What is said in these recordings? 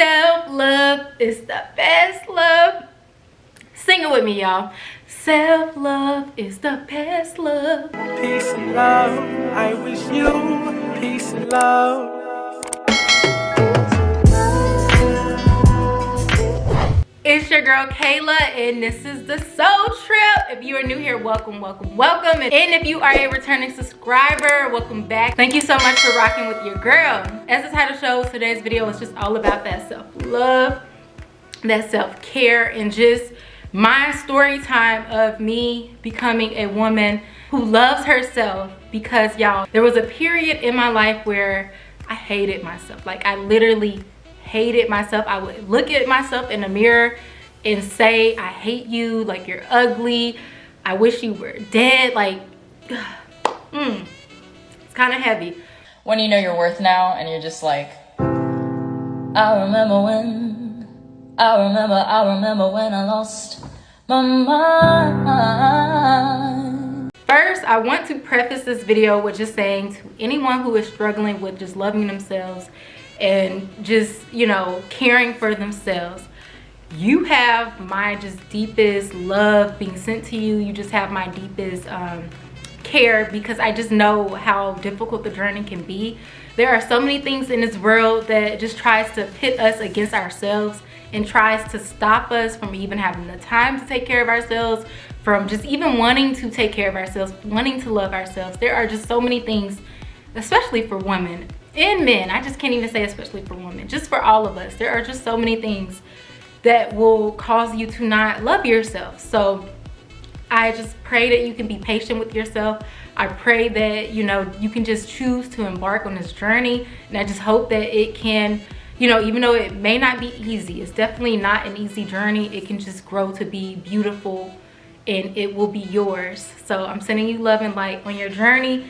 Self-love is the best love. Sing it with me, y'all. Self-love is the best love. Peace and love, I wish you peace and love. It's your girl Kayla, and this is the Soul Trip. If you are new here, welcome, welcome, welcome. And if you are a returning subscriber, welcome back. Thank you so much for rocking with your girl. As the title shows, today's video is just all about that self-love, that self-care, and just my story time of me becoming a woman who loves herself. Because y'all, there was a period in my life where I hated myself. Like, I literally hated myself. I would look at myself in the mirror and say, I hate you, like you're ugly, I wish you were dead. Like, it's kind of heavy. When you know your worth now and you're just like, I remember when I lost my mind. First, I want to preface this video with just saying to anyone who is struggling with just loving themselves and just, you know, caring for themselves, you have my just deepest love being sent to you. You just have my deepest care, because I just know how difficult the journey can be. There are so many things in this world that just tries to pit us against ourselves and tries to stop us from even having the time to take care of ourselves, from just even wanting to take care of ourselves, wanting to love ourselves. There are just so many things, especially for women and men. I just can't even say especially for women, just for all of us. There are just so many things that will cause you to not love yourself. So I just pray that you can be patient with yourself. I pray that, you know, you can just choose to embark on this journey. And I just hope that it can, you know, even though it may not be easy, it's definitely not an easy journey. It can just grow to be beautiful and it will be yours. So I'm sending you love and light on your journey.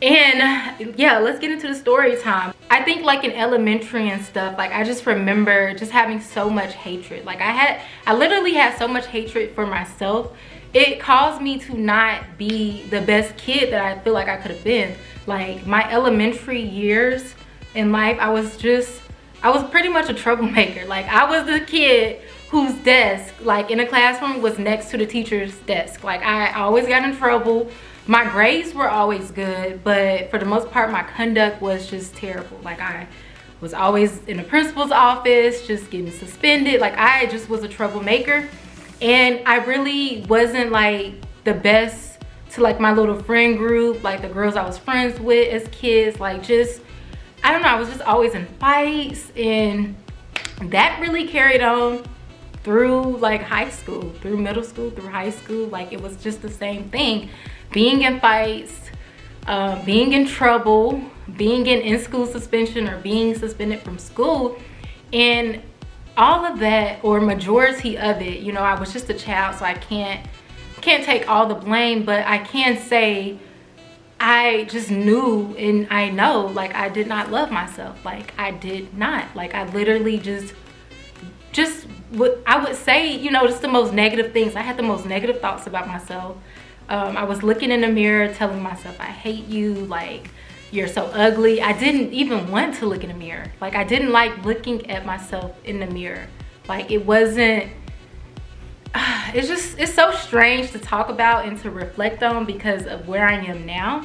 And yeah, let's get into the story time. I think like in elementary and stuff, like I just remember just having so much hatred. Like I literally had so much hatred for myself. It caused me to not be the best kid that I feel like I could have been. Like my elementary years in life, I was pretty much a troublemaker. Like I was the kid whose desk, like in a classroom, was next to the teacher's desk. Like I always got in trouble. My grades were always good, but for the most part, my conduct was just terrible. Like I was always in the principal's office, just getting suspended. Like I just was a troublemaker. And I really wasn't like the best to like my little friend group, like the girls I was friends with as kids. Like just, I don't know, I was just always in fights, and that really carried on through like high school, through middle school, through high school. Like it was just the same thing. Being in fights, being in trouble, being in school suspension or being suspended from school, and all of that, or majority of it, you know, I was just a child, so I can't take all the blame, but I can say I just knew, and I know, like I did not love myself. Like I did not. Like I literally just what I would say, you know, just the most negative things. I had the most negative thoughts about myself. I was looking in the mirror telling myself, I hate you, like you're so ugly. I didn't even want to look in the mirror. Like I didn't like looking at myself in the mirror. Like it wasn't, it's so strange to talk about and to reflect on because of where I am now.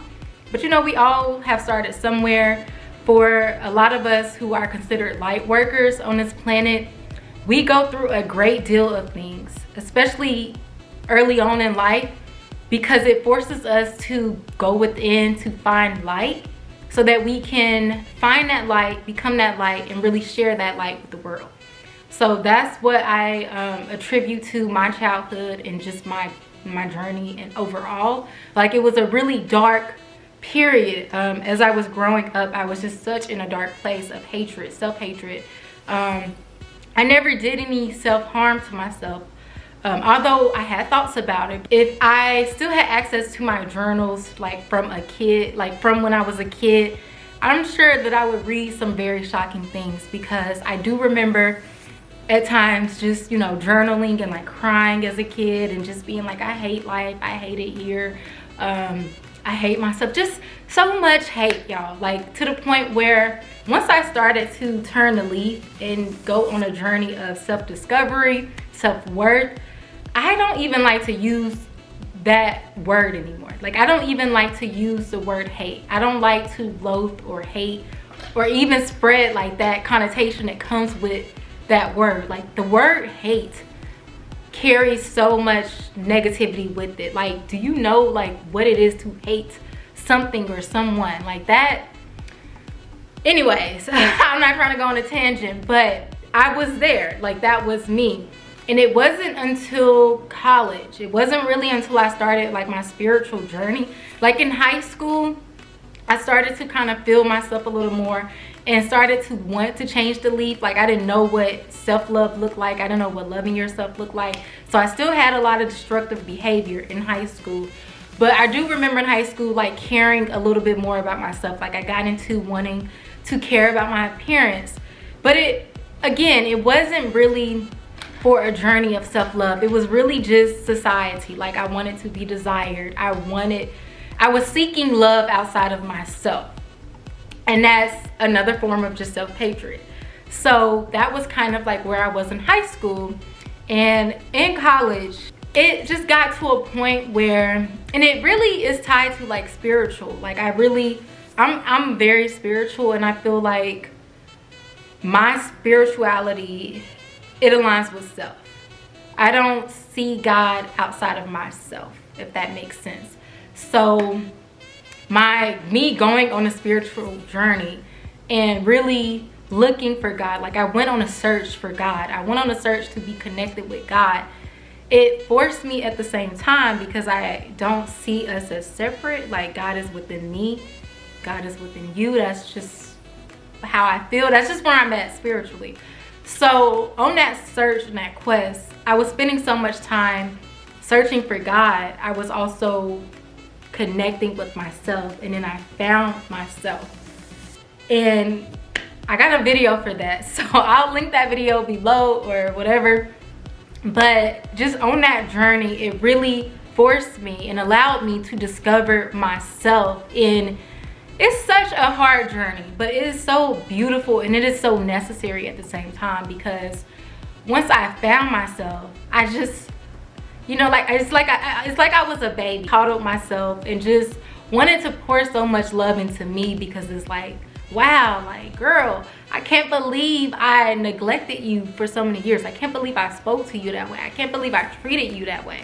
But you know, we all have started somewhere. For a lot of us who are considered light workers on this planet, we go through a great deal of things, especially early on in life, because it forces us to go within to find light so that we can find that light, become that light, and really share that light with the world. So that's what I attribute to my childhood and just my journey and overall. Like it was a really dark period. As I was growing up, I was just such in a dark place of hatred, self-hatred. I never did any self-harm to myself. Although I had thoughts about it. If I still had access to my journals, like from a kid, like from when I was a kid, I'm sure that I would read some very shocking things, because I do remember at times just, you know, journaling and like crying as a kid and just being like, I hate life, I hate it here. I hate myself. Just so much hate, y'all. Like, to the point where once I started to turn the leaf and go on a journey of self-discovery, self-worth, I don't even like to use that word anymore. Like, I don't even like to use the word hate. I don't like to loathe or hate or even spread like that connotation that comes with that word. Like, the word hate carries so much negativity with it. Like, do you know like what it is to hate something or someone like that? Anyways, I'm not trying to go on a tangent, but I was there. Like, that was me. And it wasn't until college, it wasn't really until I started like my spiritual journey. Like, in high school, I started to kind of feel myself a little more and started to want to change the leaf. Like, I didn't know what self-love looked like. I didn't know what loving yourself looked like. So I still had a lot of destructive behavior in high school. But I do remember in high school, like, caring a little bit more about myself. Like, I got into wanting to care about my appearance. But it wasn't really for a journey of self-love. It was really just society. Like, I wanted to be desired. I was seeking love outside of myself. And that's another form of just self-hatred. So that was kind of like where I was in high school. And in college, it just got to a point where, and it really is tied to like spiritual. Like, I'm very spiritual, and I feel like my spirituality, it aligns with self. I don't see God outside of myself, if that makes sense. So me going on a spiritual journey and really looking for God, like, I went on a search for God. I went on a search to be connected with God. It forced me at the same time, because I don't see us as separate. Like, God is within me, God is within you. That's just how I feel. That's just where I'm at spiritually. So on that search and that quest, I was spending so much time searching for God. I was also connecting with myself, and then I found myself. And I got a video for that, so I'll link that video below or whatever. But just on that journey, it really forced me and allowed me to discover myself. And it's such a hard journey, but it is so beautiful, and it is so necessary at the same time, because once I found myself, I just, you know, like, it's like I was a baby, coddled myself and just wanted to pour so much love into me, because it's like, wow, like, girl, I can't believe I neglected you for so many years. I can't believe I spoke to you that way. I can't believe I treated you that way.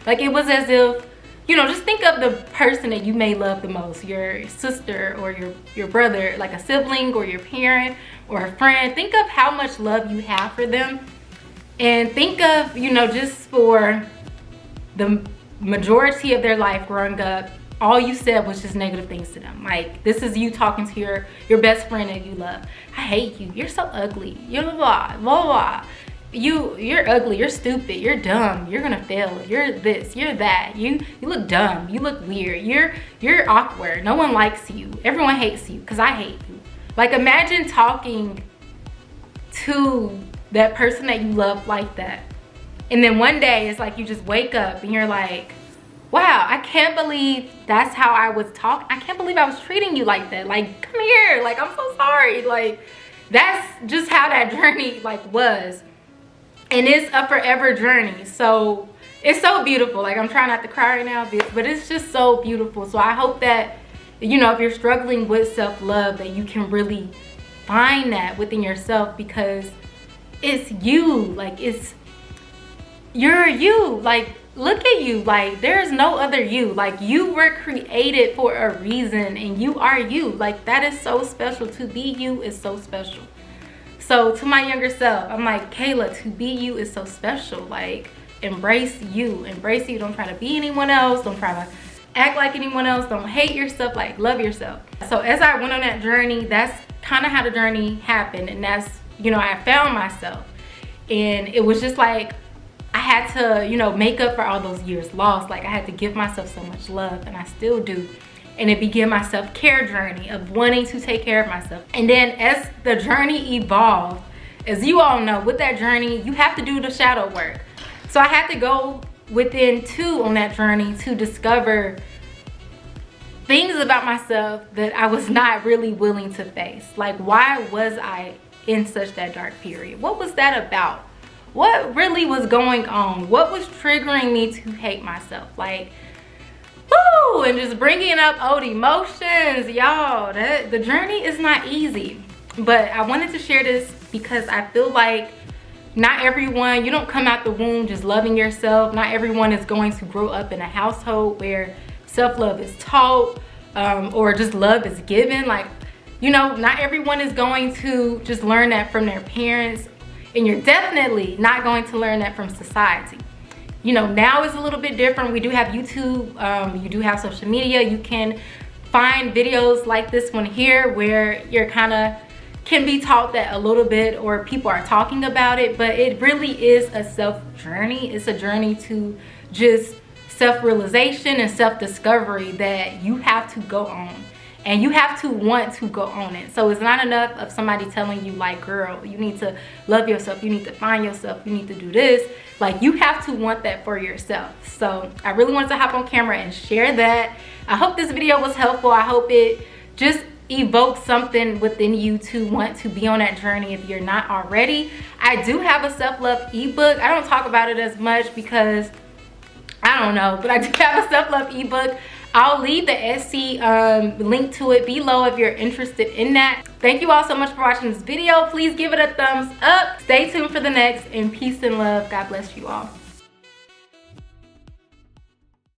Like, it was as if, you know, just think of the person that you may love the most, your sister or your brother, like a sibling or your parent or a friend. Think of how much love you have for them, and think of, you know, just for the majority of their life growing up, all you said was just negative things to them. Like, this is you talking to your best friend that you love. I hate you. You're so ugly. You're blah, blah, blah. You're ugly. You're stupid. You're dumb. You're gonna fail. You're this. You're that. You look dumb. You look weird. You're awkward. No one likes you. Everyone hates you because I hate you. Like, imagine talking to that person that you love like that. And then one day it's like you just wake up and you're like, wow, I can't believe that's how I was talking. I can't believe I was treating you like that. Like, come here. Like, I'm so sorry. Like, that's just how that journey like was. And it's a forever journey. So it's so beautiful. Like, I'm trying not to cry right now, but it's just so beautiful. So I hope that, you know, if you're struggling with self-love, that you can really find that within yourself, because it's you. Like, you're you. Like, look at you. Like, there's no other you. Like, you were created for a reason, and you are you. Like, that is so special. To be you is so special. So to my younger self, I'm like, Kayla, to be you is so special. Like, embrace you. Embrace you. Don't try to be anyone else. Don't try to act like anyone else. Don't hate yourself. Like, love yourself. So as I went on that journey, that's kind of how the journey happened. And that's, you know, I found myself. And it was just like, I had to, you know, make up for all those years lost. Like, I had to give myself so much love, and I still do. And it began my self-care journey of wanting to take care of myself. And then as the journey evolved, as you all know, with that journey, you have to do the shadow work. So I had to go within too on that journey to discover things about myself that I was not really willing to face. Like, why was I in such that dark period? What was that about? What really was going on? What was triggering me to hate myself? Like, woo, and just bringing up old emotions, y'all. The journey is not easy. But I wanted to share this because I feel like not everyone, you don't come out the womb just loving yourself. Not everyone is going to grow up in a household where self-love is taught, or just love is given. Like, you know, not everyone is going to just learn that from their parents, and you're definitely not going to learn that from society. You know, now it's a little bit different. We do have YouTube, you do have social media. You can find videos like this one here where you're kind of can be taught that a little bit, or people are talking about it, but it really is a self journey. It's a journey to just self-realization and self-discovery that you have to go on, and you have to want to go on it. So it's not enough of somebody telling you like, girl, you need to love yourself, you need to find yourself, you need to do this. Like, you have to want that for yourself. So I really wanted to hop on camera and share that. I hope this video was helpful. I hope it just evokes something within you to want to be on that journey if you're not already. I do have a self-love ebook. I don't talk about it as much because I don't know, but I do have a self-love ebook. I'll leave the Etsy link to it below if you're interested in that. Thank you all so much for watching this video. Please give it a thumbs up. Stay tuned for the next, and peace and love. God bless you all.